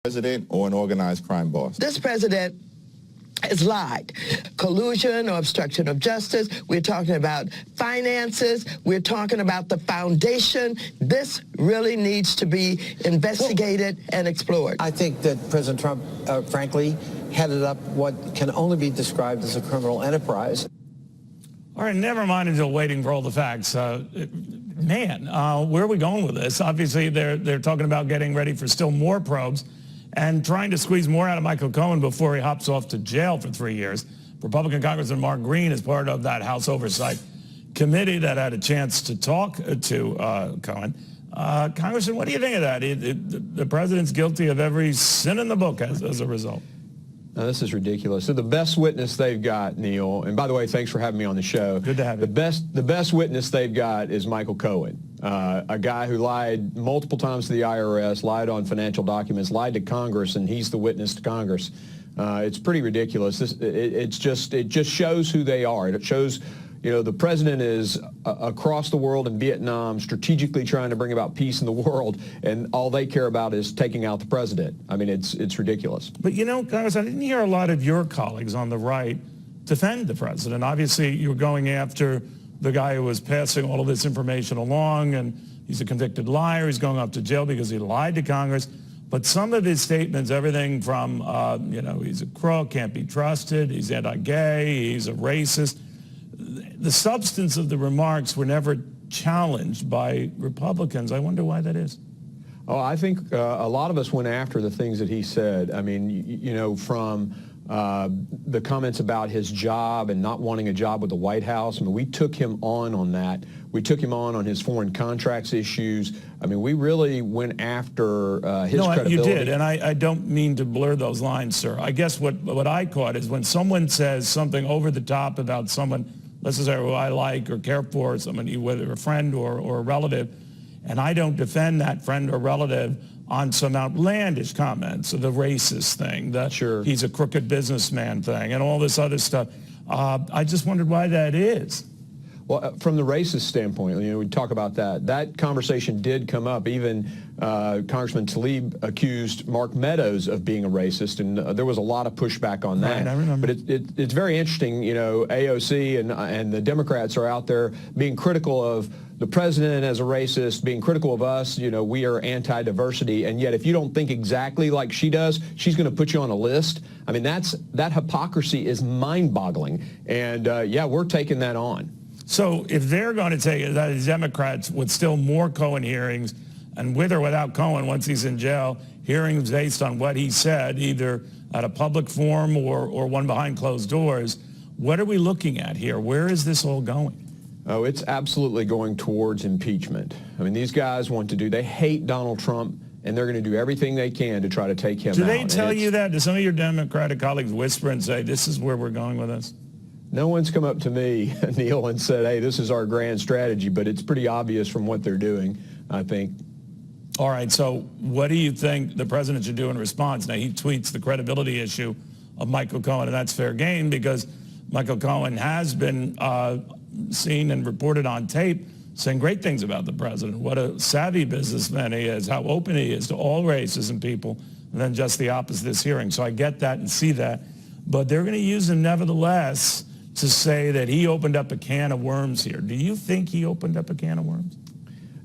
president or an organized crime boss? This president has lied. Collusion or obstruction of justice. We're talking about finances. We're talking about the foundation. This really needs to be investigated and explored. I think that President Trump, frankly, headed up what can only be described as a criminal enterprise. All right, never mind until waiting for all the facts. Man, where are we going with this? Obviously, they're talking about getting ready for still more probes and trying to squeeze more out of Michael Cohen before he hops off to jail for 3 years. Republican Congressman Mark Green is part of that House Oversight Committee that had a chance to talk to Cohen. Congressman, what do you think of that? The president's guilty of every sin in the book as a result. No, this is ridiculous. So the best witness they've got, Neil, and by the way, thanks for having me on the show. Good to have you. The best witness they've got is Michael Cohen, a guy who lied multiple times to the IRS, lied on financial documents, lied to Congress, and he's the witness to Congress. It's pretty ridiculous. It just shows who they are. It shows, you know, the president is across the world in Vietnam strategically trying to bring about peace in the world, and all they care about is taking out the president. I mean, it's ridiculous. But, you know, Congress, I didn't hear a lot of your colleagues on the right defend the president. Obviously, you were going after the guy who was passing all of this information along, and he's a convicted liar. He's going up to jail because he lied to Congress. But some of his statements, everything from, you know, he's a crook, can't be trusted, he's anti-gay, he's a racist, the substance of the remarks were never challenged by Republicans. I wonder why that is. Oh, I think a lot of us went after the things that he said. I mean, you know, from the comments about his job and not wanting a job with the White House. I mean, we took him on that. We took him on his foreign contracts issues. I mean, we really went after his credibility. You did, and I don't mean to blur those lines, sir. I guess what I caught is when someone says something over the top about someone, let's say who I like or care for, somebody, whether a friend or a relative, and I don't defend that friend or relative on some outlandish comments, the racist thing, the sure. He's a crooked businessman thing, and all this other stuff. I just wondered why that is. Well, from the racist standpoint, you know, we talk about that. That conversation did come up. Even Congressman Tlaib accused Mark Meadows of being a racist, and there was a lot of pushback on that. Right, I remember. But it's very interesting, you know, AOC and the Democrats are out there being critical of the president as a racist, being critical of us. You know, we are anti-diversity, and yet if you don't think exactly like she does, she's going to put you on a list. I mean, that hypocrisy is mind-boggling, and yeah, we're taking that on. So if they're going to take it, that the Democrats with still more Cohen hearings, and with or without Cohen, once he's in jail, hearings based on what he said, either at a public forum or one behind closed doors, what are we looking at here? Where is this all going? Oh, it's absolutely going towards impeachment. I mean, these guys they hate Donald Trump, and they're going to do everything they can to try to take him out. Do they tell you that? Do some of your Democratic colleagues whisper and say, this is where we're going with this? No one's come up to me, Neil, and said, hey, this is our grand strategy, but it's pretty obvious from what they're doing, I think. All right, so what do you think the president should do in response? Now, he tweets the credibility issue of Michael Cohen, and that's fair game because Michael Cohen has been seen and reported on tape saying great things about the president, what a savvy businessman he is, how open he is to all races and people, and then just the opposite this hearing. So I get that and see that. But they're going to use him nevertheless to say that he opened up a can of worms here. Do you think he opened up a can of worms?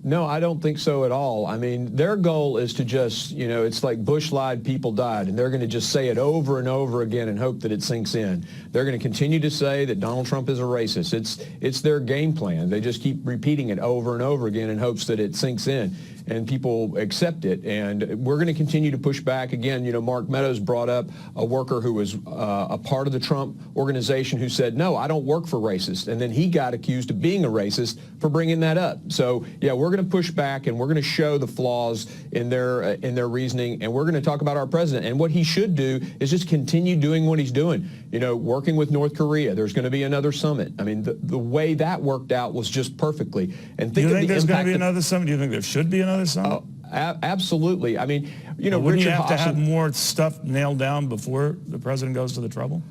No, I don't think so at all. I mean, their goal is to just, you know, it's like Bush lied, people died, and they're going to just say it over and over again and hope that it sinks in. They're going to continue to say that Donald Trump is a racist. It's their game plan. They just keep repeating it over and over again in hopes that it sinks in and people accept it. And we're going to continue to push back. Again, you know, Mark Meadows brought up a worker who was a part of the Trump organization who said, no, I don't work for racists. And then he got accused of being a racist for bringing that up. So, yeah, we're going to push back and we're going to show the flaws in their reasoning. And we're going to talk about our president. And what he should do is just continue doing what he's doing. You know, working with North Korea. There's going to be another summit. I mean, the way that worked out was just perfectly. And do you think there's going to be another summit? Do you think there should be another summit? Oh, absolutely. I mean, you know, wouldn't Richard you have Hassan, to have more stuff nailed down before the president goes to the trouble?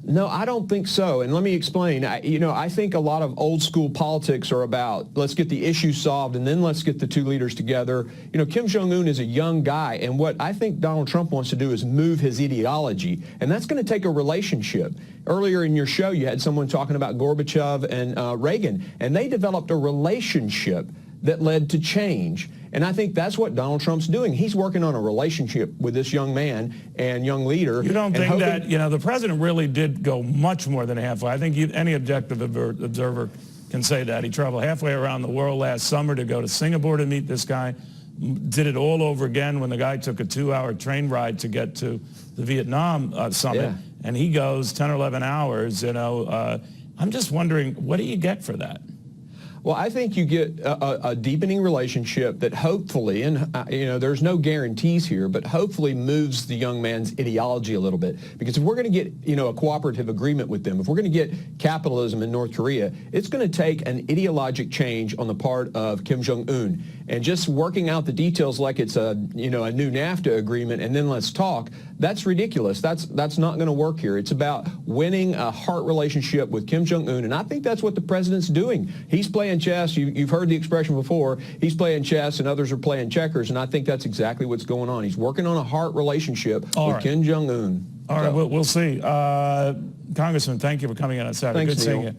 No, I don't think so. And let me explain. I think a lot of old school politics are about let's get the issue solved and then let's get the two leaders together. Kim Jong-un is a young guy, and what I think Donald Trump wants to do is move his ideology, and that's going to take a relationship. Earlier in your show, you had someone talking about Gorbachev and Reagan, and they developed a relationship that led to change. And I think that's what Donald Trump's doing. He's working on a relationship with this young man and young leader. You don't think that, the president really did go much more than halfway. I think any objective observer can say that. He traveled halfway around the world last summer to go to Singapore to meet this guy, did it all over again when the guy took a 2-hour train ride to get to the Vietnam summit. Yeah. And he goes 10 or 11 hours, I'm just wondering, what do you get for that? Well, I think you get a deepening relationship that hopefully, and there's no guarantees here, but hopefully moves the young man's ideology a little bit. Because if we're going to get, a cooperative agreement with them, if we're going to get capitalism in North Korea, it's going to take an ideologic change on the part of Kim Jong-un. And just working out the details like it's a new NAFTA agreement and then let's talk, that's ridiculous. That's not going to work here. It's about winning a heart relationship with Kim Jong-un, and I think that's what the president's doing. He's playing chess. You've heard the expression before. He's playing chess and others are playing checkers, and I think that's exactly what's going on. He's working on a heart relationship with Kim Jong-un. All right, we'll see. Congressman, thank you for coming in on Saturday. Thanks, Good seeing Neil. you.